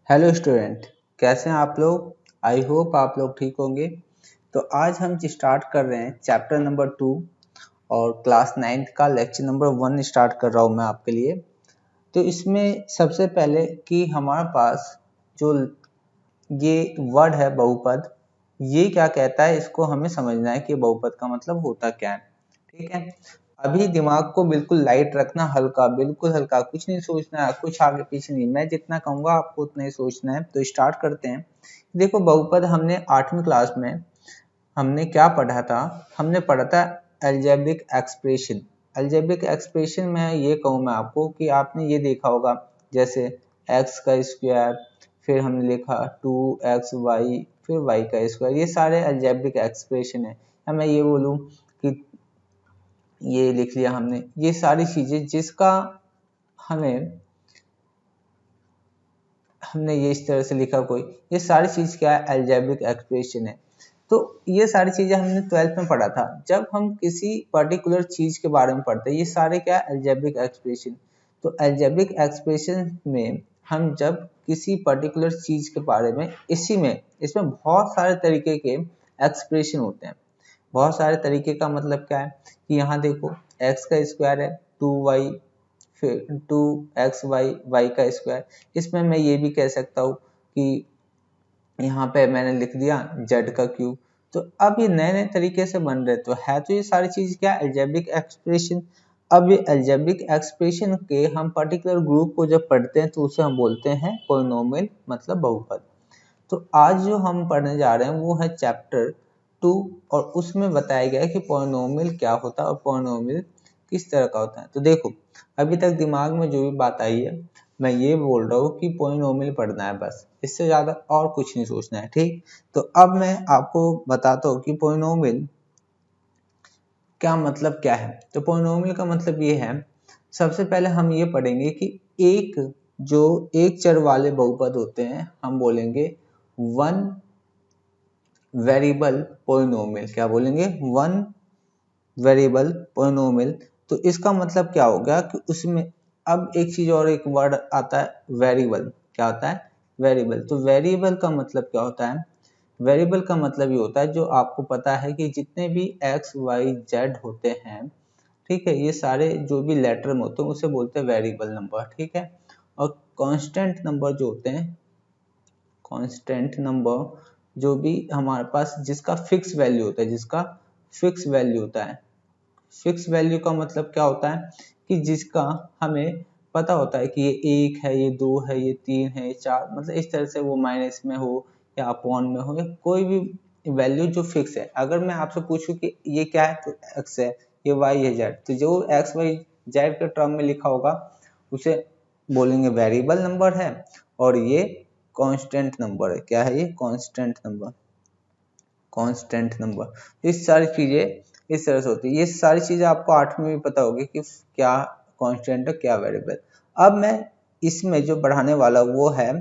Hello student, कैसे हैं आप लोग। आई होप आप लोग ठीक होंगे। तो आज हम स्टार्ट कर रहे हैं चैप्टर नंबर 2 और क्लास 9th का लेक्चर नंबर 1 स्टार्ट कर रहा हूं मैं आपके लिए। तो इसमें सबसे पहले कि हमारे पास जो ये वर्ड है बहुपद, ये क्या कहता है, इसको हमें समझना है कि बहुपद का मतलब होता क्या है। ठीक है, अभी दिमाग को बिल्कुल लाइट रखना, हल्का, बिल्कुल हल्का, कुछ नहीं सोचना है, कुछ आगे पीछे नहीं। मैं जितना कहूंगा आपको उतना ही सोचना है। तो स्टार्ट करते हैं। देखो, बहुपद हमने 8वीं क्लास में हमने क्या पढ़ा था। हमने पढ़ा था अलजेब्रिक एक्सप्रेशन। अलजेब्रिक एक्सप्रेशन में ये कहूँ मैं आपको कि आपने ये देखा होगा, जैसे एक्स का स्क्वायर, फिर हमने लिखा 2xy, फिर y का स्क्वायर, ये सारे अलजेब्रिक एक्सप्रेशन है। या मैं ये बोलूँ कि ये लिख लिया हमने, ये सारी चीजें जिसका हमें हमने ये इस तरह से लिखा कोई, ये सारी चीज क्या है, अलजेब्रिक एक्सप्रेशन है। तो ये सारी चीजें हमने 12th में पढ़ा था। जब हम किसी पर्टिकुलर चीज के बारे में पढ़ते हैं, ये सारे क्या है, अलजेब्रिक एक्सप्रेशन। तो अलजेब्रिक एक्सप्रेशन में हम जब किसी पर्टिकुलर चीज के बारे में, इसमें बहुत सारे तरीके के एक्सप्रेशन होते हैं। बहुत सारे तरीके का मतलब क्या है कि यहाँ देखो, एक्स का स्क्वायर है 2y, फिर 2xy का स्क्वायर। इसमें मैं ये भी कह सकता हूँ कि यहाँ पे मैंने लिख दिया z का क्यूब। तो अब ये नए नए तरीके से बन रहे, तो है तो ये सारी चीज क्या, अलजेब्रिक एक्सप्रेशन। अब ये अलजेब्रिक एक्सप्रेशन के हम पर्टिकुलर ग्रुप को जब पढ़ते हैं तो उसे हम बोलते हैं पॉलिनोमियल, मतलब बहुपद। तो आज जो हम पढ़ने जा रहे हैं वो है चैप्टर 2, और उसमें बताया गया है कि पॉलिनोमियल क्या होता है और पॉलिनोमियल किस तरह का होता है। तो देखो, अभी तक दिमाग में जो भी बात आई है, मैं ये बोल रहा हूँ कि पॉलिनोमियल पढ़ना है, बस इससे ज्यादा और कुछ नहीं सोचना है। ठीक, तो अब मैं आपको बताता हूँ कि पॉलिनोमियल क्या मतलब क्या है। तो पॉलिनोमियल का मतलब ये है, सबसे पहले हम ये पढ़ेंगे कि एक चर वाले बहुपद होते हैं, हम बोलेंगे वन वेरिएबल पॉलिनोमियल। क्या बोलेंगे, वन वेरिएबल पॉलिनोमियल। तो इसका मतलब क्या हो गया कि उसमें अब एक चीज और, एक वर्ड आता है वेरिएबल। क्या होता है, वेरिएबल। तो वेरिएबल का मतलब क्या होता है, वेरिएबल का मतलब ये होता है, जो आपको पता है कि जितने भी एक्स वाई जेड होते हैं, ठीक है, ये सारे जो भी लेटर में होते हैं उसे बोलते हैं वेरिएबल नंबर। ठीक है, और कांस्टेंट नंबर जो होते हैं, कांस्टेंट नंबर जो भी हमारे पास जिसका फिक्स वैल्यू होता है, जिसका फिक्स वैल्यू होता है। फिक्स वैल्यू का मतलब क्या होता है कि जिसका हमें पता होता है कि ये 1 है, ये 2 है, ये 3 है, ये 4, मतलब इस तरह से, वो माइनस में हो या अपॉन में हो, या कोई भी वैल्यू जो फिक्स है। अगर मैं आपसे पूछूं कि ये क्या है, तो x है, ये y है, z, तो जो x y z के टर्म में लिखा होगा उसे बोलेंगे वेरिएबल नंबर है, और ये कांस्टेंट नंबर है। क्या है ये, कांस्टेंट नंबर, कांस्टेंट नंबर। इस सारी चीजें इस तरह से होती है। ये सारी चीजें आपको 8वीं में पता होगी कि क्या कांस्टेंट है, क्या वेरिएबल। अब मैं इसमें जो बढ़ाने वाला वो है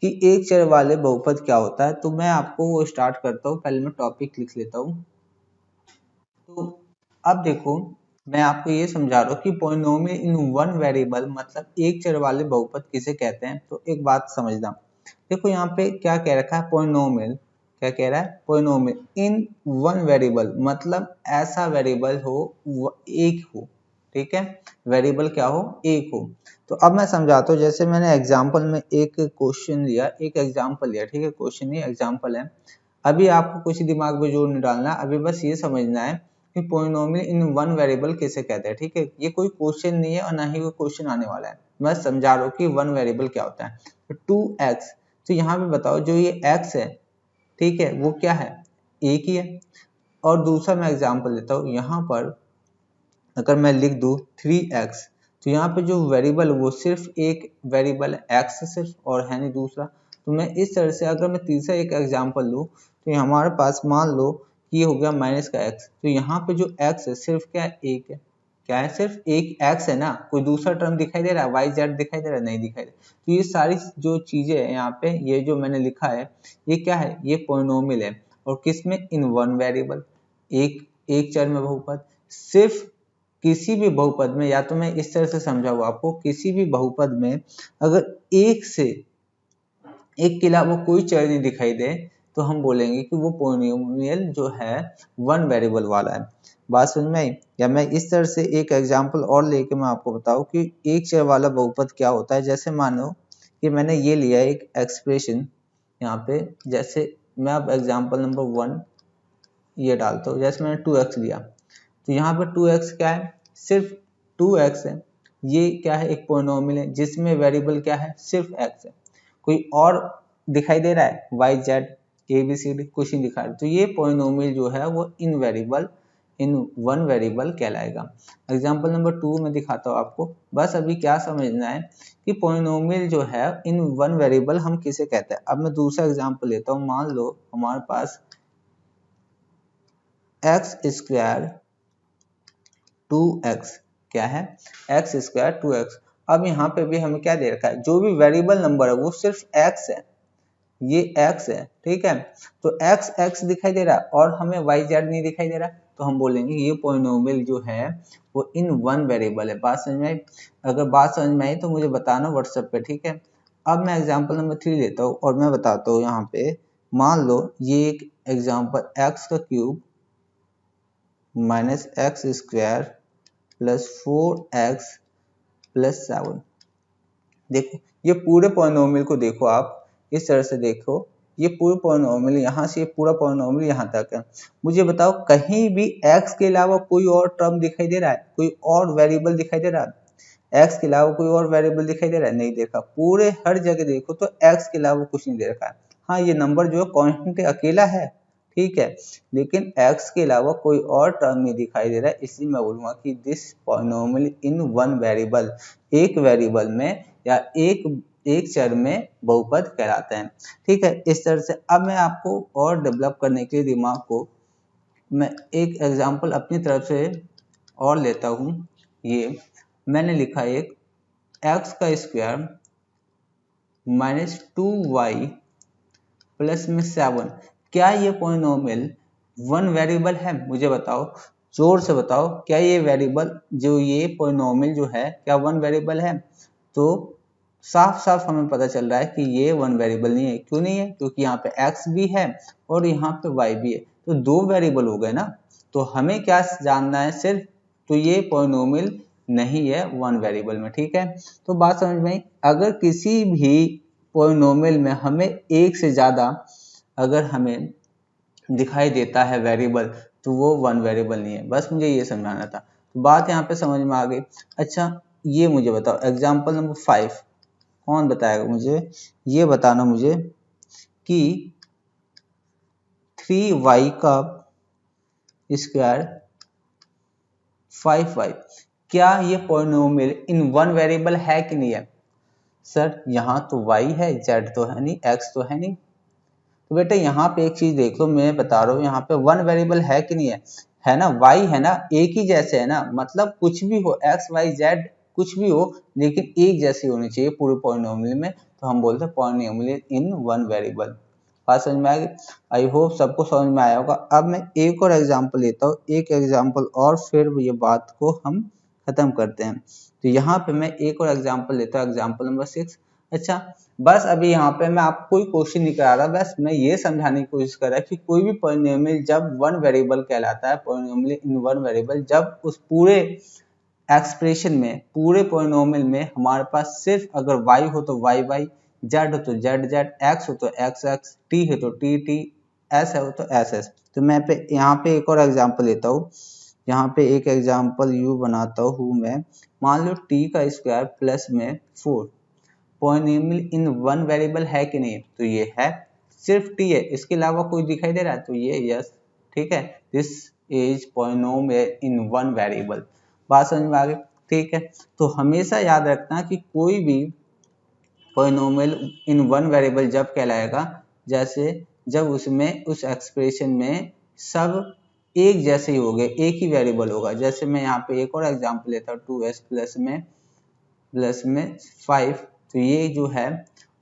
कि एक चर वाले बहुपद क्या होता है। तो मैं आपको वो स्टार्ट करता हूँ, पहले मैं टॉपिक लिख लेता हूँ। तो अब देखो, मैं आपको ये समझा रहा हूँ कि पॉलिनोमियल इन वन वेरिएबल, मतलब एक चर वाले बहुपद किसे कहते हैं। तो एक बात समझना, देखो यहाँ पे क्या कह रखा है, पॉलिनोमियल। क्या कह रहा है, पॉलिनोमियल इन वन वेरिएबल, मतलब ऐसा वेरिएबल हो, एक हो। ठीक है, वेरिएबल क्या हो, एक हो। तो अब मैं समझाता हूँ, जैसे मैंने एग्जाम्पल में एक क्वेश्चन लिया, एक एग्जाम्पल लिया। ठीक है, क्वेश्चन नहीं, एग्जाम्पल है। अभी आपको कुछ दिमाग में जोर नहीं डालना, अभी बस ये समझना है कि पॉलिनोमियल इन वन वेरिएबल किसे कहते हैं। ठीक है, ये कोई क्वेश्चन नहीं है और ना ही कोई क्वेश्चन आने वाला है, मैं समझा रहा हूँ कि वन वेरिएबल क्या होता है। तो 2x, तो यहाँ पे बताओ जो ये x है, ठीक है, वो क्या है, एक ही है। और दूसरा मैं एग्जांपल लेता हूँ, यहाँ पर अगर मैं लिख दूँ 3x, तो यहाँ पे जो वेरिएबल वो सिर्फ एक वेरिएबल है, x सिर्फ, और है नहीं दूसरा। तो मैं इस तरह से, अगर मैं तीसरा एक एग्जांपल लूँ, तो हमारे पास मान लो कि ये हो गया माइनस का x। तो यहाँ पे जो x है सिर्फ क्या है, एक है। क्या है, सिर्फ एक x है ना, कोई दूसरा टर्म दिखाई दे रहा है, y z दिखाई दे रहा है, नहीं दिखाई दे रहा। तो ये सारी जो चीजें है यहाँ पे, ये जो मैंने लिखा है, ये क्या है, ये पॉलिनोमियल है। और किसमें, इन वन वेरिएबल, एक एक चर में बहुपद। सिर्फ किसी भी बहुपद में, या तो मैं इस तरह से समझाऊँ आपको, किसी भी बहुपद में अगर एक से एक के अलावा कोई चर नहीं दिखाई दे तो हम बोलेंगे कि वो पॉलिनोमियल जो है वन वेरिएबल वाला है। बात समझ में आई? या मैं इस तरह से एक एग्जांपल और लेके मैं आपको बताऊं कि एक चर वाला बहुपद क्या होता है। जैसे मानो कि मैंने ये लिया एक एक्सप्रेशन यहाँ पे, जैसे मैं अब एग्जांपल नंबर 1 ये डालता हूँ। जैसे मैंने 2x लिया तो यहाँ पे 2x क्या है, सिर्फ 2x है। ये क्या है, एक पॉलिनोमियल है जिसमें वेरिएबल क्या है, सिर्फ x है। कोई और दिखाई दे रहा है, y z a b c d कुछ नहीं दिखा रहा, तो ये पॉलिनोमियल जो है वो इन वन वेरिएबल कहलाएगा। एग्जांपल नंबर 2 में दिखाता हूँ आपको। बस अभी क्या समझना है कि पॉलिनोमियल जो है इन वन वेरिएबल हम किसे कहते हैं। अब मैं दूसरा एग्जांपल लेता हूँ। मान लो हमारे पास एक्स स्क्वायर 2x क्या है, एक्स स्क्वायर 2x। अब यहाँ पे भी हमें क्या दे रखा है, जो भी वेरिएबल नंबर है वो सिर्फ x है, ये x है, ठीक है। तो x दिखाई दे रहा है और हमें y z नहीं दिखाई दे रहा, तो हम बोलेंगे ये पॉलिनोमियल जो है वो इन वन वेरिएबल है। बात समझ में आई? अगर बात समझ में आई तो मुझे बताना व्हाट्सएप पे, ठीक है। अब मैं एग्जांपल नंबर 3 लेता हूँ और मैं बताता हूँ यहाँ पे। मान लो ये एक एग्जांपल x का cube minus x square plus 4x plus 7। देखो ये पूरे पॉलिनोमियल को देखो, आप इस तरह से देखो, ये पूरे पॉलिनोमियल यहाँ से ये पूरा पॉलिनोमियल यहाँ तक है। मुझे बताओ कहीं भी x के अलावा कोई और टर्म दिखाई दे रहा है, कोई और वेरिएबल दिखाई दे रहा है? x के अलावा कोई और वेरिएबल दिखाई दे रहा है? नहीं देखा। पूरे हर जगह देखो तो x के अलावा कुछ नहीं दे रखा है। हाँ ये नंबर जो है कांस्टेंट अकेला है, ठीक है, लेकिन x के अलावा कोई और टर्म नहीं दिखाई दे रहा है। इसलिए मैं बोलूंगा कि this polynomial in one variable, एक वेरिएबल में या एक चर में बहुपद कहलाते हैं, ठीक है। इस तरह से अब मैं आपको और डेवलप करने के लिए दिमाग को मैं एक एग्जांपल अपनी तरफ से और लेता हूँ। ये मैंने लिखा एक x का स्क्वायर माइनस 2y प्लस में 7। क्या ये पॉलिनोमियल वन वेरिएबल है? मुझे बताओ, जोर से बताओ, क्या ये वेरिएबल जो ये पॉलिनोमियल जो है क्या वन वेरिएबल है? तो साफ साफ हमें पता चल रहा है कि ये वन वेरिएबल नहीं है। क्यों नहीं है? क्योंकि यहाँ पे x भी है और यहाँ पे y भी है, तो दो वेरिएबल हो गए ना। तो हमें क्या जानना है सिर्फ, तो ये पॉलिनोमियल नहीं है वन वेरिएबल में, ठीक है। तो बात समझ में आई? अगर किसी भी पॉलिनोमियल में हमें एक से ज्यादा अगर हमें दिखाई देता है वेरिएबल तो वो वन वेरिएबल नहीं है। बस मुझे ये समझाना था, तो बात यहाँ पे समझ में आ गई। अच्छा ये मुझे बताओ एग्जांपल नंबर 5 कौन बताएगा मुझे? ये बताना मुझे कि 3y का स्क्वायर 5y, क्या ये पॉलिनोमियल इन वन वेरिएबल है कि नहीं है? सर यहाँ तो y है, z तो है नहीं, x तो है नहीं। तो बेटा यहाँ पे एक चीज देख लो, मैं बता रहा हूँ यहाँ पे वन वेरिएबल है कि नहीं है? है ना, y है ना, एक ही जैसे है ना, मतलब कुछ भी हो x y z कुछ भी हो लेकिन एक जैसी होनी चाहिए पूरे पॉलिनोमियल में, तो हम बोलते हैं पॉलिनोमियल इन वन वेरिएबल। बात समझ में आ गई? आई होप सबको समझ में आया होगा। अब मैं एक और एग्जांपल लेता हूँ, एक एग्जांपल और फिर ये बात को हम खत्म करते हैं। तो यहाँ पे मैं एक और एग्जांपल लेता हूँ, एग्जांपल नंबर 6। अच्छा बस अभी यहाँ पे मैं आपको कोई क्वेश्चन नहीं करा रहा, बस मैं ये समझाने की कोशिश कर रहा कि कोई भी पॉलिनोमियल जब वन वेरिएबल कहलाता है, पॉलिनोमियल इन वन वेरिएबल, जब उस पूरे एक्सप्रेशन में, पूरे पॉलिनोमियल में हमारे पास सिर्फ अगर y हो तो y y, z हो तो z z, x हो तो x x, t है तो t t, s हो तो s s। तो मैं यहाँ पे एक और एग्जांपल लेता हूँ। यहाँ पे एक एग्जांपल यू बनाता हूँ मैं। मान लो t का स्क्वायर प्लस में 4, पॉलिनोमियल इन वन वेरिएबल है कि नहीं? तो ये है, सिर्फ t है, इसके अलावा कोई दिखाई दे रहा है? तो ये यस, ठीक है, this is polynomial in one variable. बात समझ में आ गई? ठीक है, तो हमेशा याद रखना कि कोई भी पॉलिनोमियल इन वन वेरिएबल जब कहलाएगा, जैसे जब उसमें उस एक्सप्रेशन में सब एक जैसे ही हो गए, एक ही वेरिएबल होगा। जैसे मैं यहाँ पे एक और एग्जांपल लेता हूँ, 2s प्लस में 5, तो ये जो है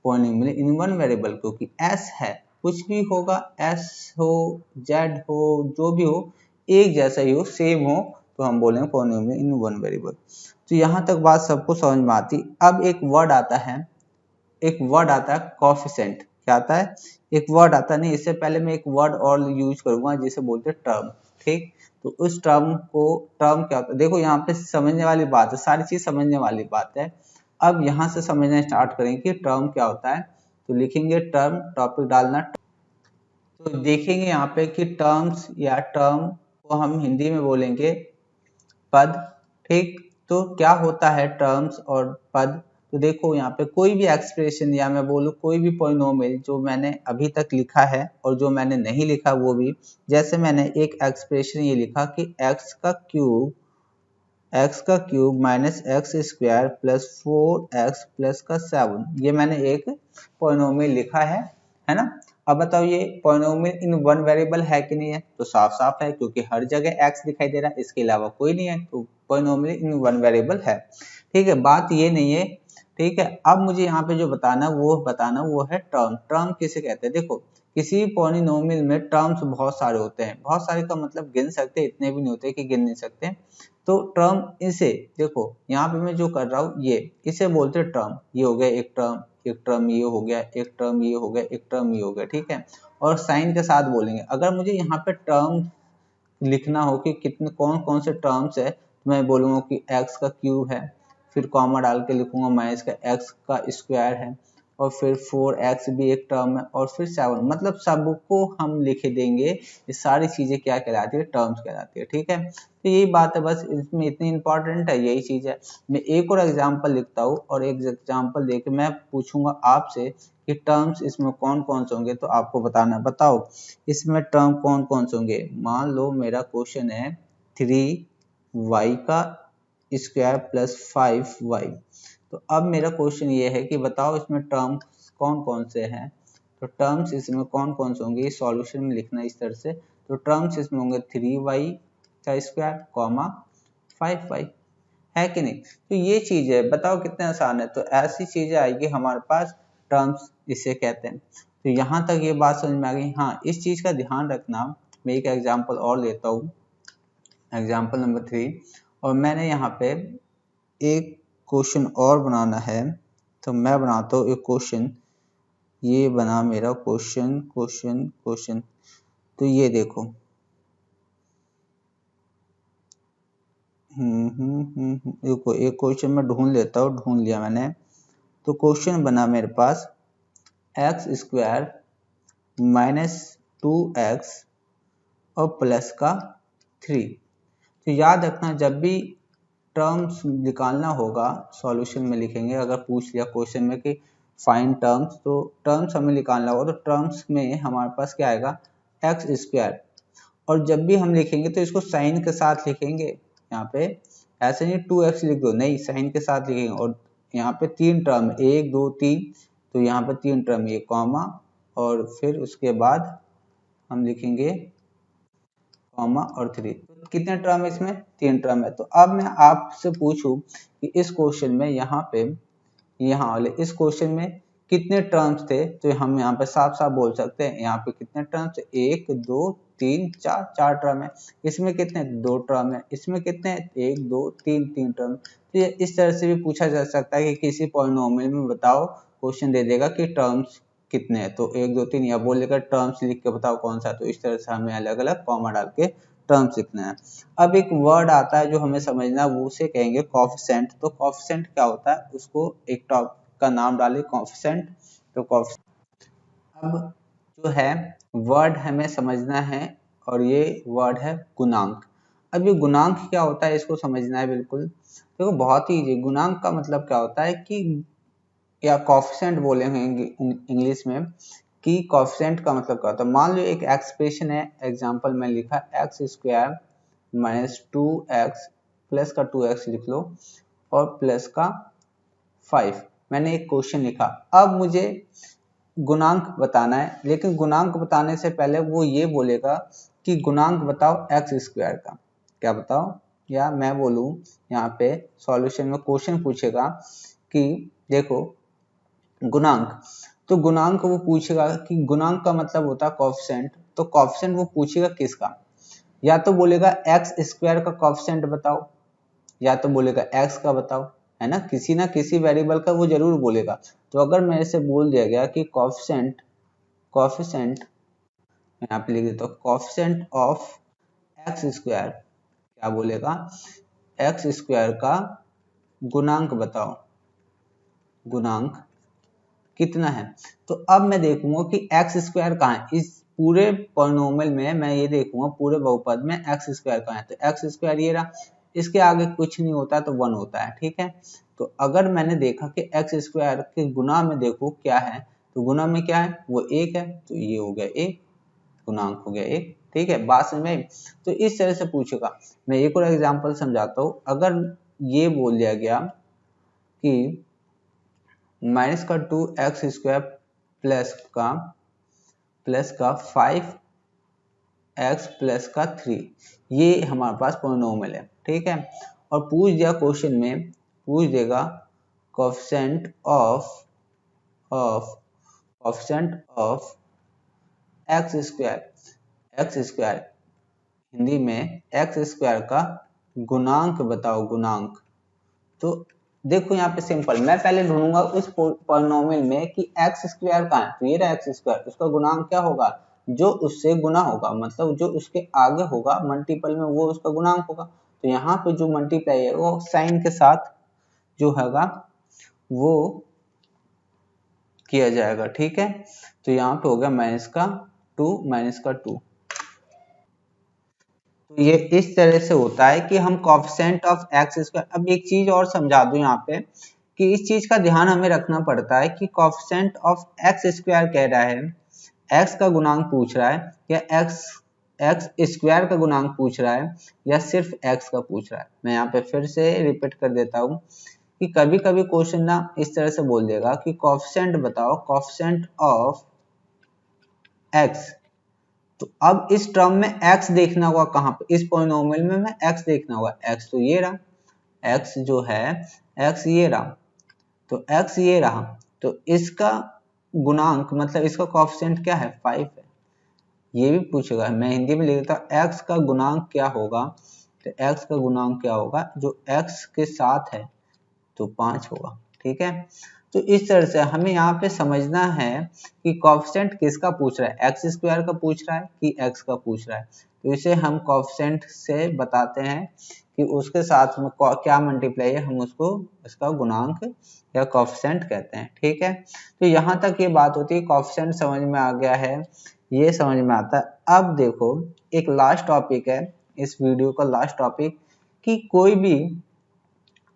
पॉलिनोमियल इन वन वेरिएबल, क्योंकि s है, कुछ भी होगा, s हो z हो जो भी हो, एक जैसा ही हो, सेम हो, तो हम बोलेंगे पॉलिनोमियल इन वन वेरिएबल। तो यहाँ तक बात सबको समझ में आती। अब एक वर्ड आता है एक वर्ड आता है कोफिशिएंट। क्या आता है? एक वर्ड आता नहीं, इससे पहले मैं एक वर्ड और यूज करूंगा जिसे बोलते हैं टर्म। ठीक, तो उस टर्म क्या होता है, देखो यहाँ पे समझने वाली बात है, सारी चीज समझने वाली बात है। अब यहाँ से समझना स्टार्ट करेंगे कि टर्म क्या होता है। तो लिखेंगे टर्म, टॉपिक डालना। तो देखेंगे यहाँ पे कि टर्म्स या टर्म को हम हिंदी में बोलेंगे पद। ठीक, तो क्या होता है टर्म्स और पद? तो देखो यहाँ पे कोई भी एक्सप्रेशन या मैं बोलूँ कोई भी पॉलिनोमियल जो मैंने अभी तक लिखा है और जो मैंने नहीं लिखा वो भी, जैसे मैंने एक एक्सप्रेशन ये लिखा कि x का cube minus x square plus 4x plus का 7, ये मैंने एक पॉलिनोमियल लिखा है ना। अब बताओ ये पॉलिनोमियल इन वन वेरिएबल है कि नहीं है? तो साफ साफ है, क्योंकि हर जगह x दिखाई दे रहा है, इसके अलावा कोई नहीं है, तो पॉलिनोमियल इन वन वेरिएबल है। ठीक है, बात ये नहीं है। ठीक है, अब मुझे यहाँ पे जो बताना वो है टर्म। टर्म किसे कहते हैं? देखो किसी भी पॉलिनोमियल में टर्म्स बहुत सारे होते हैं, बहुत सारे का मतलब गिन सकते हैं, इतने भी नहीं होते कि गिन नहीं सकते। तो टर्म, इसे देखो यहाँ पे मैं जो कर रहा हूँ ये, इसे बोलते हैं टर्म। ये हो गया एक टर्म, एक टर्म ये हो गया, एक टर्म ये हो गया, एक टर्म ये हो गया। ठीक है, और साइन के साथ बोलेंगे। अगर मुझे यहाँ पे टर्म लिखना हो कि कितने कौन कौन से टर्म्स है, तो मैं बोलूंगा कि x का क्यूब है, फिर कॉमा डाल के लिखूंगा माइनस का x का स्क्वायर है, और फिर 4x भी एक टर्म है, और फिर 7, मतलब सबको हम लिख देंगे। ये सारी चीजें क्या कहलाती है? टर्म्स कहलाती है। ठीक है, तो यही बात है, बस इसमें इतनी इंपॉर्टेंट है, यही चीज है। मैं एक और एग्जाम्पल लिखता हूँ और एक एग्जाम्पल देके मैं पूछूंगा आपसे कि टर्म्स इसमें कौन कौन से होंगे, तो आपको बताना। बताओ इसमें टर्म कौन कौन से होंगे। मान लो मेरा क्वेश्चन है 3y का स्क्वायर प्लस 5y। तो अब मेरा क्वेश्चन ये है कि बताओ इसमें टर्म कौन कौन से हैं। तो टर्म्स इसमें कौन कौन से होंगे, सॉल्यूशन में लिखना इस तरह से। तो टर्म्स इसमें होंगे 3y का स्क्वायर कॉमा 5y, है कि नहीं? तो ये चीज है, बताओ कितने आसान है। तो ऐसी चीजें आएगी हमारे पास, टर्म्स इसे कहते हैं। तो यहाँ तक ये बात समझ में आ गई। हाँ, इस चीज का ध्यान रखना। मैं एक एग्जांपल और लेता हूँ, एग्जांपल नंबर 3, और मैंने यहाँ पे एक क्वेश्चन और बनाना है। तो मैं बनाता हूँ एक क्वेश्चन, ये बना मेरा क्वेश्चन। तो ये देखो, देखो एक क्वेश्चन मैं ढूंढ लेता हूँ, ढूंढ लिया मैंने। तो क्वेश्चन बना मेरे पास एक्स स्क्वायर माइनस 2x और प्लस का 3। तो याद रखना, जब भी टर्म्स निकालना होगा सॉल्यूशन में लिखेंगे। अगर पूछ लिया क्वेश्चन में कि फाइंड टर्म्स, तो टर्म्स हमें निकालना होगा। तो टर्म्स में हमारे पास क्या आएगा? X square. और जब भी हम लिखेंगे तो इसको साइन के साथ लिखेंगे। यहाँ पे ऐसे नहीं 2x लिख दो, नहीं, साइन के साथ लिखेंगे। और यहाँ पे 3 टर्म, 1 2 3, तो यहाँ पे 3 टर्म, ये कॉमा, और फिर उसके बाद हम लिखेंगे कॉमा और 3। तो कितने टर्म है इसमें? 3 टर्म है। तो अब मैं आपसे पूछूं कि इस क्वेश्चन में यहाँ वाले इस क्वेश्चन में कितने टर्म्स थे, तो हम यहाँ पे साफ साफ बोल सकते हैं यहाँ पे कितने टर्म्स है? 1 2 3 4, 4 टर्म है। इसमें कितने? 2 टर्म है। इसमें कितने? 1 2 3, 3 टर्म। तो ये इस तरह से भी पूछा जा सकता है कि किसी पॉलिनोमियल में बताओ, क्वेश्चन दे देगा कि टर्म्स कितने हैं, तो 1 2 3, या बोलेगा टर्म्स लिख के बताओ कौन सा। तो इस तरह से हमें अलग अलग कॉमा डाल के टर्म्स लिखना है। अब एक वर्ड आता है जो हमें समझना है, वो उसे कहेंगे कोएफिशिएंट। तो कोएफिशिएंट क्या होता है, उसको एक टॉपिक का नाम डाले कोएफिशिएंट। तो कोएफिशिएंट, अब जो है वर्ड हमें समझना है, और ये वर्ड है गुणांक। अब ये गुणांक क्या होता है, इसको समझना है बिल्कुल। देखो बहुत ही इजी, गुणांक का मतलब क्या होता है कि, या कोएफिशिएंट बोलेंगे इंग्लिश में, कि कोएफिशिएंट का मतलब क्या होता है। मान लो एक एक्सप्रेशन है, एग्जांपल में लिखा x square minus 2x plus का 2x लिख लो, और प्लस का 5। मैंने एक क्वेश्चन लिखा। अब मुझे गुणांक बताना है, लेकिन गुणांक बताने से पहले वो ये बोलेगा कि गुणांक बताओ एक्स स्क्वायर का। क्या बताओ, या मैं बोलूं यहाँ पे सॉल्यूशन में क्वेश्चन पूछेगा कि देखो गुणांक, तो गुणांक वो पूछेगा कि गुणांक का मतलब होता है कोएफिशिएंट। तो कोएफिशिएंट वो पूछेगा किसका, या तो बोलेगा एक्स स्क्वायर का कोएफिशिएंट बताओ, या तो बोलेगा एक्स का बताओ, है ना, किसी वेरिएबल का वो जरूर बोलेगा। तो अगर मेरे से बोल दिया गया कि कोएफिशिएंट मैं यहाँ पे लिख देता हूँ, कोएफिशिएंट ऑफ एक्स स्क्वायर, क्या बोलेगा, एक्स स्क्वायर का गुणांक बताओ, गुणांक कितना है। तो अब मैं देखूंगा कि एक्स स्क्वायर कहाँ है, इस पूरे पॉलिनोमियल में मैं ये देखूंगा पूरे बहुपद में एक्स स्क्वायर कहाँ है। तो एक्स स्क्वायर ये रहा, इसके आगे कुछ नहीं होता तो 1 होता है, ठीक है। तो अगर मैंने देखा कि एक्स स्क्वायर के गुना में देखो क्या है, तो गुना में क्या है, वो 1 है, तो ये हो गया 1, गुणांक हो गया 1, ठीक है, बात समझ में। तो इस तरह से पूछेगा। मैं एक और एग्जाम्पल समझाता हूँ। अगर ये बोल दिया गया कि माइनस का 2x स्क्वायर प्लस का 5x प्लस का 3, ये हमारे पास पॉलिनोमियल है, ठीक है। और पूछ दिया क्वेश्चन में, पूछ देगा coefficient of x square, Hindi में एक्स स्क्वायर का गुणांक बताओ, गुणांक। तो देखो यहाँ पे सिंपल, मैं पहले ढूंढूंगा उस पॉलिनोमियल में कि एक्स स्क्वायर कहाँ है। तो ये रहा एक्स स्क्वायर, उसका गुणांक क्या होगा, जो उससे गुना होगा, मतलब जो उसके आगे होगा मल्टीपल में, वो उसका गुणांक होगा। तो यहाँ पे जो मल्टीप्लाई है वो साइन के साथ जो होगा वो किया जाएगा, ठीक है। तो यहाँ पे हो गया माइनस का 2। तो ये इस तरह से होता है कि हम कोएफिशिएंट ऑफ एक्स स्क्वायर। अब एक चीज और समझा दूं यहाँ पे कि इस चीज का ध्यान हमें रखना पड़ता है कि कोएफिशिएंट ऑफ एक्स स्क्वायर कह रहा है, एक्स का गुणांक पूछ रहा है, या एक्स स्क्वायर का गुणांक पूछ रहा है, या सिर्फ एक्स का पूछ रहा है। मैं यहाँ पे फिर से रिपीट कर देता हूँ कि कभी कभी क्वेश्चन ना इस तरह से बोल देगा कि कोएफिशिएंट बताओ, कोएफिशिएंट ऑफ एक्स। तो अब इस टर्म में x देखना होगा कहाँ पे, इस पॉलिनोमियल में मैं x देखना होगा। x तो ये रहा, x जो है x ये रहा, तो x ये रहा, तो इसका गुणांक मतलब इसका कोएफिशिएंट क्या है, 5 है। ये भी पूछेगा, मैं हिंदी में लिख देता हूँ x का गुणांक क्या होगा। तो x का गुणांक क्या होगा, जो x के साथ है तो 5 होगा, ठीक है। तो इस तरह से हमें यहाँ पे समझना है कि कोएफिशिएंट किसका पूछ रहा है, एक्स स्क्वायर का पूछ रहा है कि एक्स का पूछ रहा है। तो इसे हम कोएफिशिएंट से बताते हैं कि उसके साथ में क्या मल्टीप्लाई है, हम उसको इसका गुणांक या कोएफिशिएंट कहते हैं, ठीक है। तो यहाँ तक ये बात होती है, कोएफिशिएंट समझ में आ गया है, ये समझ में आता है। अब देखो एक लास्ट टॉपिक है इस वीडियो का, लास्ट टॉपिक, कि कोई भी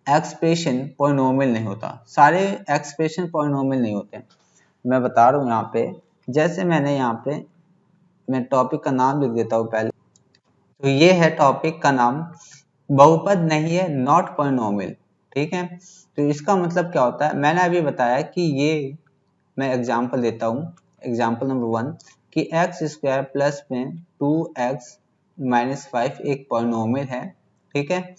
एक्सप्रेशन पॉलिनोमियल नहीं होता, सारे एक्सप्रेशन पॉलिनोमियल नहीं होते। मैं बता रहा हूँ यहाँ पे, जैसे मैंने यहाँ पे मैं टॉपिक का नाम लिख देता हूँ पहले। तो ये है टॉपिक का नाम, बहुपद नहीं है, नॉट पॉलिनोमियल, ठीक है। तो इसका मतलब क्या होता है, मैंने अभी बताया कि ये, मैं एग्जांपल देता हूँ, एग्जांपल नंबर 1 कि एक्स स्क्वायर प्लस में 2x माइनस 5 एक पॉलिनोमियल है, ठीक है।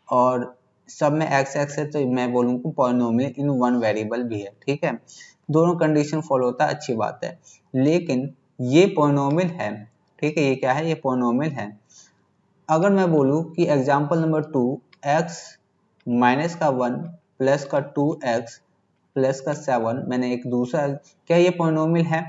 और सब में एक्स एक्स है, तो मैं बोलूँगा पॉलिनोमियल इन वन वेरिएबल भी है, ठीक है। दोनों कंडीशन फॉलो होता है, अच्छी बात है। लेकिन ये पॉलिनोमियल है, ठीक है, ये क्या है, ये पॉलिनोमियल है। अगर मैं बोलूँ कि एग्जांपल नंबर 2 एक्स माइनस का 1 प्लस का 2x प्लस का 7, मैंने एक दूसरा, क्या ये पॉलिनोमियल है,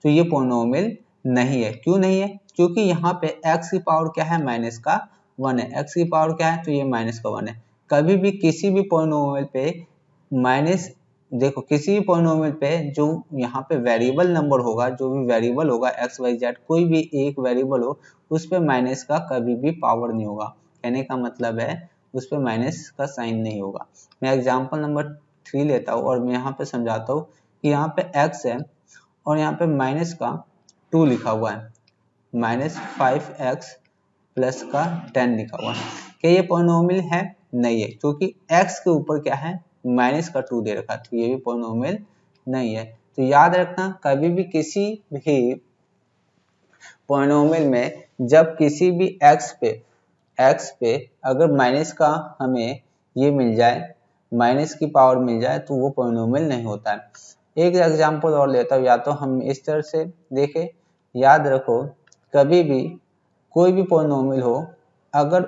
तो ये पॉलिनोमियल नहीं है। क्यों नहीं है, क्योंकि यहाँ पे x की पावर क्या है, माइनस का 1 है, x की पावर क्या है, तो ये माइनस का 1 है। कभी भी किसी भी पॉलिनोमियल पे माइनस, देखो किसी भी पॉलिनोमियल पे जो यहाँ पे वेरिएबल नंबर होगा, जो भी वेरिएबल होगा x y z, कोई भी एक वेरिएबल हो, उस पे माइनस का कभी भी पावर नहीं होगा। कहने का मतलब है उस पे माइनस का साइन नहीं होगा। मैं एग्जांपल नंबर 3 लेता हूँ और मैं यहाँ पे समझाता हूँ कि यहाँ पे x है और यहाँ पे माइनस का 2 लिखा हुआ है, माइनस 5x प्लस का 10 लिखा हुआ है। क्या ये पॉलिनोमियल है, नहीं है, क्योंकि x के ऊपर क्या है, माइनस का 2 दे रखा, तो ये भी पॉलिनोमियल नहीं है। तो याद रखना, कभी भी किसी भी पॉलिनोमियल में जब किसी भी x पे अगर माइनस का हमें ये मिल जाए, माइनस की पावर मिल जाए, तो वो पॉलिनोमियल नहीं होता है। एक एग्जांपल और लेता हूँ, या तो हम इस तरह से देखें, याद रखो कभी भी कोई भी पॉलिनोमियल हो, अगर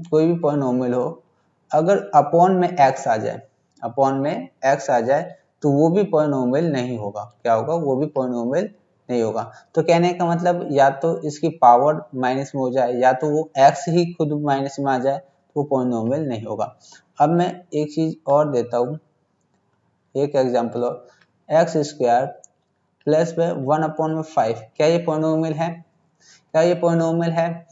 कोई भी पॉलिनोमियल हो, अगर अपॉन में x आ जाए, अपॉन में x आ जाए तो वो भी पॉलिनोमियल नहीं होगा। क्या होगा? वो भी पॉलिनोमियल नहीं होगा। तो कहने का मतलब या तो इसकी पावर माइनस में हो जाए या तो वो x ही खुद माइनस में आ जाए तो वो पॉलिनोमियल नहीं होगा। अब मैं एक चीज और देता हूँ, एक एग्जांपल और, एक्स स्क्वायर प्लस में 1/5, क्या ये पॉलिनोमियल है? क्या ये पॉलिनोमियल है?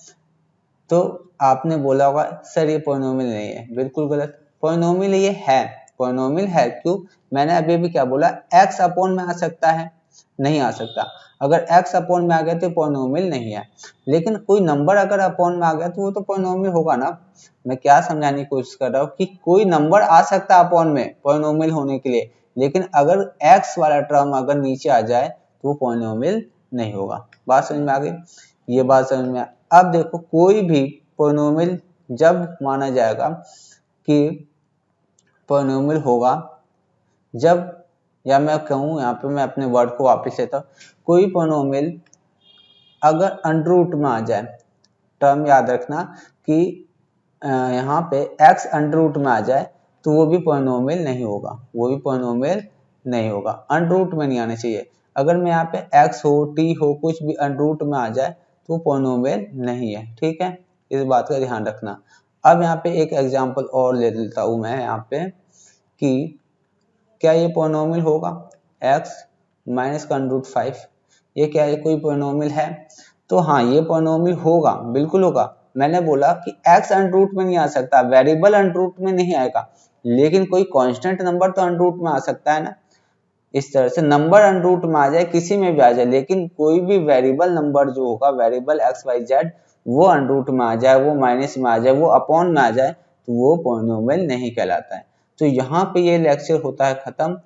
तो आपने बोला होगा सर ये पॉलिनोमियल नहीं है। बिल्कुल गलत, पॉलिनोमियल ये है, पॉलिनोमियल है। क्यों? मैंने अभी भी क्या बोला, x अपॉन में आ सकता है, नहीं आ सकता। अगर x अपॉन में आ गया तो पॉलिनोमियल नहीं है, लेकिन कोई नंबर अगर अपॉन में आ गया तो वो तो पॉलिनोमियल होगा ना। मैं क्या समझाने की कोशिश कर रहा हूँ कि कोई नंबर आ सकता है अपॉन में पॉलिनोमियल होने के लिए, लेकिन अगर x वाला टर्म अगर नीचे आ जाए तो वो पॉलिनोमियल नहीं होगा। बात समझ में आ गई? ये बात समझ में अब देखो, कोई भी पॉलिनोमियल जब माना जाएगा कि पॉलिनोमियल होगा जब, या मैं कहूँ यहाँ पे मैं अपने वर्ड को वापस लेता हूँ, कोई पॉलिनोमियल अगर अंडर रूट में आ जाए, टर्म याद रखना कि यहाँ पे x अंडर रूट में आ जाए तो वो भी पॉलिनोमियल नहीं होगा, वो भी पॉलिनोमियल नहीं होगा। अंडर रूट में नहीं आना चाहिए। अगर मैं यहाँ पे x हो, t हो, कुछ भी अंडर रूट में आ जाए तो पॉलिनोमियल नहीं है। ठीक है, इस बात का ध्यान रखना। अब यहाँ पे एक एग्जांपल और ले लेता हूँ मैं यहाँ पे कि क्या ये पॉलिनोमियल होगा, x माइनस का अंडर रूट 5, ये क्या है? कोई पॉलिनोमियल है? तो हाँ, ये पॉलिनोमियल होगा, बिल्कुल होगा। मैंने बोला कि x अंडर रूट में नहीं आ सकता, वेरिएबल अंडर रूट में नहीं आएगा, लेकिन कोई कांस्टेंट नंबर तो अंडर रूट में आ सकता है ना। इस तरह से नंबर अंडर रूट में आ जाए, किसी में भी आ जाए, लेकिन कोई भी वेरिएबल नंबर जो होगा, वेरिएबल एक्स वाई जेड, वो अंडर रूट में आ जाए, वो माइनस में आ जाए, वो अपॉन में आ जाए तो वो पॉलिनोमियल नहीं कहलाता है। तो यहाँ पे ये लेक्चर होता है खत्म।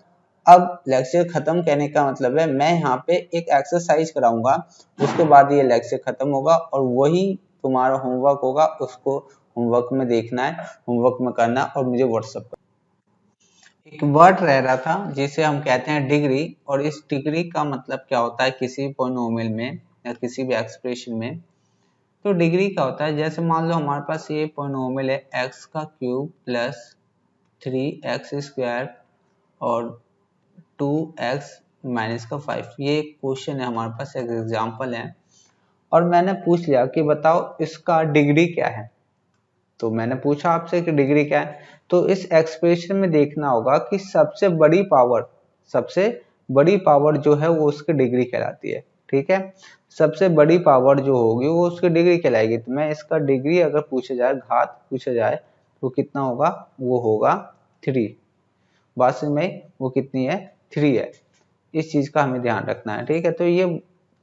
अब लेक्चर खत्म कहने का मतलब है मैं यहाँ पे एक एक्सरसाइज कराऊंगा, उसके बाद ये लेक्चर खत्म होगा और वही तुम्हारा होमवर्क होगा। उसको होमवर्क में देखना है, होमवर्क में करना और मुझे व्हाट्सएप कर। एक वर्ड रह रहा था जिसे हम कहते हैं डिग्री, और इस डिग्री का मतलब क्या होता है किसी पॉलिनोमियल में या किसी भी एक्सप्रेशन में। तो डिग्री क्या होता है, जैसे मान लो हमारे पास ये पॉलिनोमियल है एक्स का क्यूब प्लस 3x स्क्वायर और 2x माइनस का 5। ये एक क्वेश्चन है हमारे पास, एक एग्जाम्पल है, और मैंने पूछ लिया कि बताओ इसका डिग्री क्या है। तो मैंने पूछा आपसे कि डिग्री क्या है, तो इस एक्सप्रेशन में देखना होगा कि सबसे बड़ी पावर जो है वो उसकी डिग्री कहलाती है। ठीक है, सबसे बड़ी पावर जो होगी वो उसकी डिग्री कहलाएगी। तो मैं इसका डिग्री अगर पूछा जाए, घात पूछा जाए, तो कितना होगा? वो होगा 3। बात में वो कितनी है? 3 है। इस चीज का हमें ध्यान रखना है। ठीक है, तो ये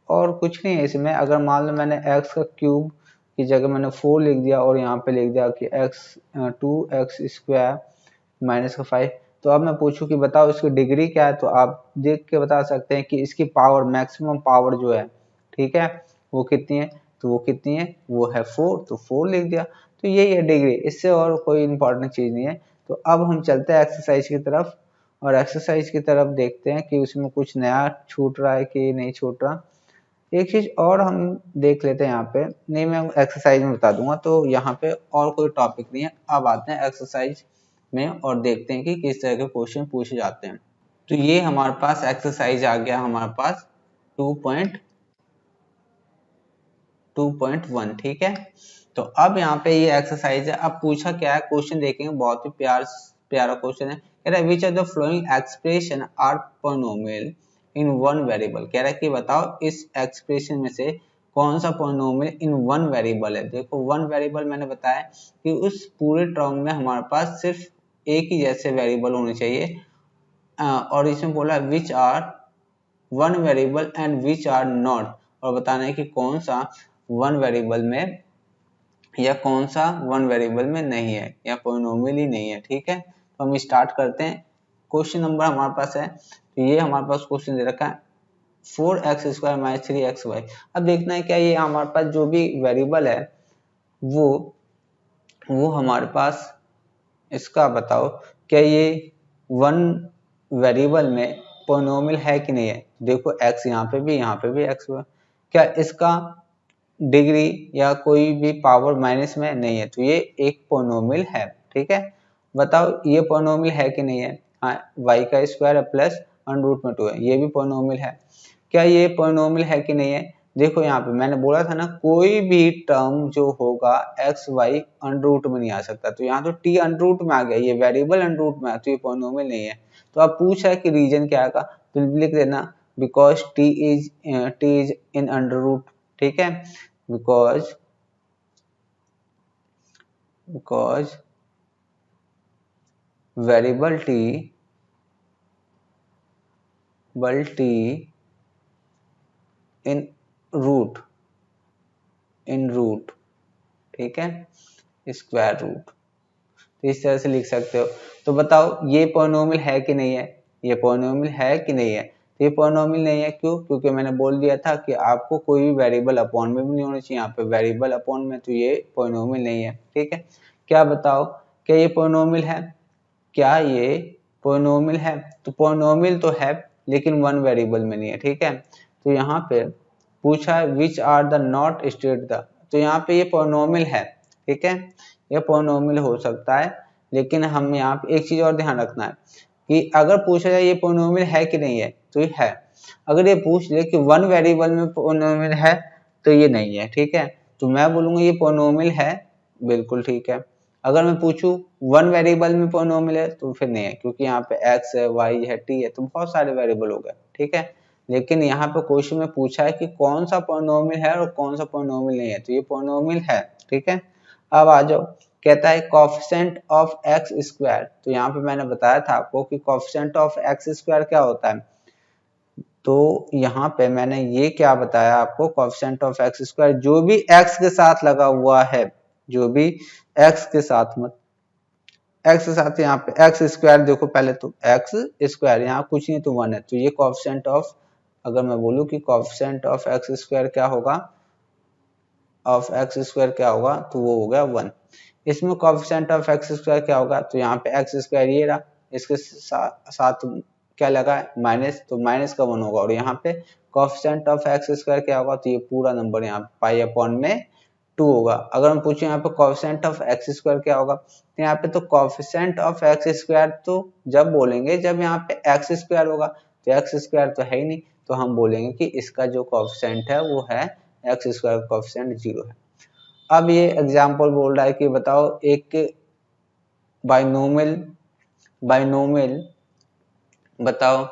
और कुछ नहीं है इसमें। अगर मान लो मैंने x का क्यूब की जगह मैंने 4 लिख दिया और यहाँ पे लिख दिया कि 2x स्क्वायर माइनस का 5, तो अब मैं पूछूं कि बताओ इसकी डिग्री क्या है, तो आप देख के बता सकते हैं कि इसकी पावर, मैक्सिमम पावर जो है, ठीक है, वो कितनी है? तो वो कितनी है? वो है 4, तो 4 लिख दिया। तो यही है डिग्री, इससे और कोई इंपॉर्टेंट चीज नहीं है। तो अब हम चलते हैं एक्सरसाइज की तरफ, और एक्सरसाइज की तरफ देखते हैं कि उसमें कुछ नया छूट रहा है कि नहीं छूट रहा। एक चीज और हम देख लेते हैं यहाँ पे, नहीं मैं एक्सरसाइज में बता दूंगा, तो यहाँ पे और कोई टॉपिक नहीं है। अब आते हैं एक्सरसाइज में और देखते हैं कि किस तरह के क्वेश्चन पूछे जाते हैं। तो ये हमारे पास एक्सरसाइज आ गया, हमारे पास 2.1। ठीक है, तो अब यहाँ पे ये एक्सरसाइज है। अब पूछा क्या है, क्वेश्चन देखेंगे, बहुत ही प्यारा क्वेश्चन है। कह रहा है which are the following expression are polynomial in one variable. कह रहा है कि बताओ इस एक्सप्रेशन में से कौन सा पॉलिनोमियल इन वन वेरिएबल है। देखो, वन वेरिएबल मैंने बताया कि उस पूरे टर्म में हमारे पास सिर्फ एक ही जैसे वेरिएबल होने चाहिए, और इसमें बोला which are one variable and which are not, और बताना है कि कौन सा वन वेरिएबल में या कौन सा वन वेरिएबल में नहीं है, या पॉलिनोमियल ही नहीं है। ठीक है, तो हम स्टार्ट करते हैं। क्वेश्चन नंबर हमारे पास है, तो ये हमारे पास क्वेश्चन दे रखा है 4x स्क्वायर माइनस 3xy। अब देखना है क्या ये हमारे पास जो भी वेरिएबल है वो हमारे पास, इसका बताओ क्या ये वन वेरिएबल में पॉलिनोमियल है कि नहीं है। देखो x यहाँ पे भी x हुआ, क्या इसका डिग्री या कोई भी पावर माइनस में नहीं है, तो ये एक पॉलिनोमियल है। ठीक है, बताओ ये पॉलिनोमियल है कि नहीं है? हाँ, y का स्क्वायर प्लस अंडर रूट में 2 है, ये भी पॉलिनोमियल है। क्या ये पॉलिनोमियल है कि नहीं है? देखो यहाँ पे मैंने बोला था ना, कोई भी टर्म जो होगा एक्स वाई अंडर रूट में नहीं आ सकता, तो यहाँ तो टी अंडर रूट में आ गया, ये वेरिएबल अंडर रूट में है, तो ये पॉलिनोमियल नहीं है। तो अब पूछा है कि रीजन क्या आएगा, तो लिख देना because T is in under root, ठीक है, because variable T in root ठीक है, स्क्वायर रूट, तो इस तरह से लिख सकते हो। तो बताओ ये पॉलिनोमियल है कि नहीं है? ये पॉलिनोमियल है कि नहीं है? तो ये पॉलिनोमियल नहीं है, क्यों? क्योंकि मैंने बोल दिया था कि आपको कोई भी वेरिएबल अपॉन में भी नहीं होना चाहिए, यहाँ पे वेरिएबल अपॉन में, तो ये पॉलिनोमियल नहीं है, ठीक है। क्या बताओ, क्या ये पॉलिनोमियल है? क्या ये पॉलिनोमियल है? तो पॉलिनोमियल तो है, लेकिन वन वेरिएबल में नहीं है, ठीक है। तो यहाँ पे पूछा है which are the not state the, तो यहाँ पे ये पॉलिनोमियल है, ठीक है, ये पॉलिनोमियल हो सकता है, लेकिन हम यहाँ पे एक चीज और ध्यान रखना है कि अगर पूछा जाए ये पॉलिनोमियल है कि नहीं है, तो ये है। अगर ये पूछ ले कि वन वेरिएबल में पॉलिनोमियल है, तो ये नहीं है, ठीक है। तो मैं बोलूंगा ये पॉलिनोमियल है, बिल्कुल ठीक है। अगर मैं पूछूं वन वेरिएबल में पॉलिनोमियल है, तो फिर नहीं है, क्योंकि यहाँ पे x है, y है, t है, तो बहुत सारे वेरिएबल हो गए, ठीक है। लेकिन यहाँ पे क्वेश्चन में पूछा है कि कौन सा पॉलिनोमियल है और कौन सा पॉलिनोमियल नहीं है, तो ये पॉलिनोमियल है, ठीक है। अब आ जाओ, कहता है कोएफिशिएंट ऑफ एक्स स्क्वायर, तो यहाँ पे मैंने बताया था आपको कि कोएफिशिएंट ऑफ एक्स स्क्वायर क्या होता है, तो यहाँ पे मैंने ये क्या बताया आपको, कोएफिशिएंट ऑफ एक्स स्क्वायर जो भी एक्स के साथ लगा हुआ है, जो भी एक्स के साथ, मत एक्स के साथ, यहाँ पे एक्स स्क्वायर देखो पहले, तो एक्स स्क्वायर यहाँ कुछ नहीं तो 1 है, तो ये कोएफिशिएंट ऑफ, अगर मैं बोलूँ कि कोएफिशिएंट ऑफ एक्स स्क्वायर क्या होगा, ऑफ एक्स स्क्वायर क्या होगा, तो वो हो गया 1। इसमें कोएफिशिएंट ऑफ एक्स स्क्वायर क्या होगा, तो यहाँ पे एक्स स्क्वायर ये रहा, इसके साथ क्या लगा है माइनस, तो माइनस का 1 होगा, और यहाँ पे कोएफिशिएंट ऑफ एक्स स्क्वायर क्या होगा, तो ये पूरा नंबर यहाँ पाई अपॉन में 2 होगा। अगर हम पूछे यहाँ पे कोएफिशिएंट ऑफ एक्स स्क्वायर क्या होगा, तो यहाँ पे तो कोएफिशिएंट ऑफ एक्स स्क्वायर तो जब बोलेंगे जब यहाँ पे एक्स स्क्वायर होगा, तो एक्स स्क्वायर तो है ही नहीं, तो हम बोलेंगे कि इसका जो कोएफिशिएंट है वो है एक्स स्क्वायर, कोएफिशिएंट 0 है। अब ये एग्जांपल बोल रहा है कि बताओ एक बाइनोमियल बताओ,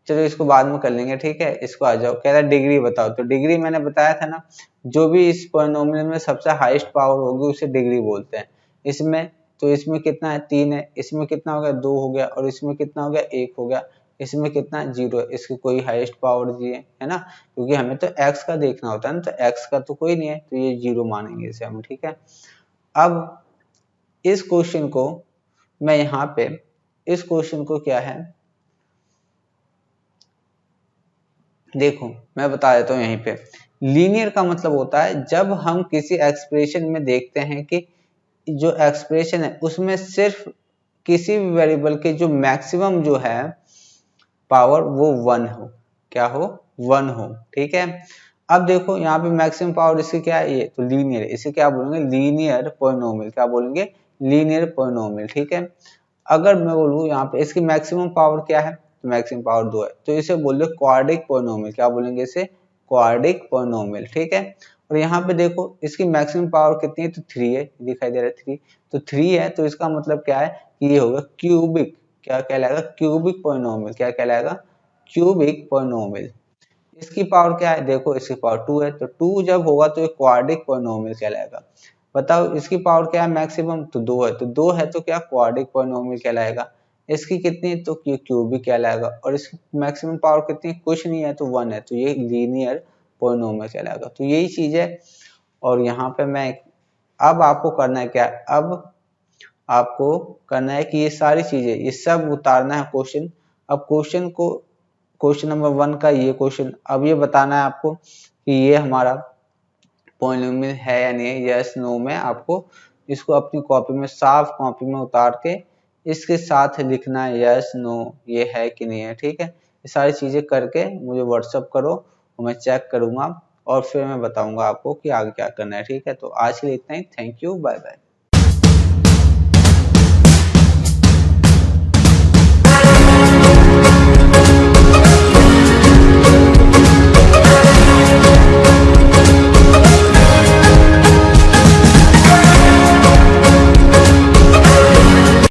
चलो इसको बाद में कर लेंगे, ठीक है। इसको आ जाओ, कह रहा है डिग्री बताओ, तो डिग्री मैंने बताया था ना, जो भी इस पॉलिनोमियल में सबसे हाईएस्ट पावर होगी उसे डिग्री बोलते हैं। इसमें तो इसमें कितना है, 3 है, इसमें कितना हो गया, 2 हो गया, और इसमें कितना हो गया, 1 हो गया, इसमें कितना 0 है, इसकी कोई हाईएस्ट पावर दिए है ना, क्योंकि हमें तो x का देखना होता है ना, तो x का तो कोई नहीं है, तो ये 0 मानेंगे इसे हम, ठीक है। अब इस क्वेश्चन को मैं यहाँ पे, इस क्वेश्चन को क्या है देखो, मैं बता देता हूँ यहीं पे, लीनियर का मतलब होता है जब हम किसी एक्सप्रेशन में देखते हैं कि जो एक्सप्रेशन है उसमें सिर्फ किसी भी वेरिएबल के जो मैक्सिमम जो है पावर वो 1 हो, क्या हो, 1 हो, ठीक है। अब देखो यहाँ पे मैक्सिमम पावर इसकी क्या है, ये तो लीनियर, इसे क्या बोलेंगे, लीनियर पॉलिनोमियल, क्या बोलेंगे, लीनियर पॉलिनोमियल, ठीक है। अगर मैं बोलूँ यहाँ पे इसकी मैक्सिमम पावर क्या है, तो मैक्सिमम पावर 2 है, तो इसे बोल दो क्वाड्रिक पॉलिनोमियल, क्या बोलेंगे इसे, क्वाड्रिक पॉलिनोमियल, ठीक है। और यहाँ पे देखो इसकी मैक्सिमम पावर कितनी है, तो 3 है, दिखाई दे रहा है 3, तो 3 है, तो इसका मतलब क्या है कि ये होगा क्यूबिक, क्या कहलाएगा, क्यूबिक पॉलिनोमियल, क्या कहलाएगा, क्यूबिक पॉलिनोमियल। इसकी पावर क्या है, देखो इसकी पावर 2 है, तो 2 जब होगा तो ये क्वाड्रिक पॉलिनोमियल कहलाएगा। बताओ इसकी पावर क्या है मैक्सिमम, तो 2 है, तो 2 है तो क्या क्वाड्रिक पॉलिनोमियल कहलाएगा। इसकी कितनी, तो क्यूबिक कहलाएगा, और इसकी मैक्सिमम पावर कितनी, कुछ नहीं है, तो 1 है, तो ये लीनियर पॉलिनोमियल कहलाएगा। तो यही चीज है, और यहाँ पे मैं, अब आपको करना है क्या, अब आपको करना है कि ये सारी चीजें, ये सब उतारना है क्वेश्चन। अब क्वेश्चन को, क्वेश्चन नंबर 1 का ये क्वेश्चन, अब ये बताना है आपको कि ये हमारा पॉलिनोमियल है या नहीं, यस नो में आपको इसको अपनी कॉपी में, साफ कॉपी में उतार के इसके साथ लिखना है यस नो ये है कि नहीं है, ठीक है। ये सारी चीजें करके मुझे व्हाट्सअप करो, मैं चेक करूंगा और फिर मैं बताऊंगा आपको कि आगे क्या करना है, ठीक है। तो आज के लिए इतना ही, थैंक यू, बाय बाय।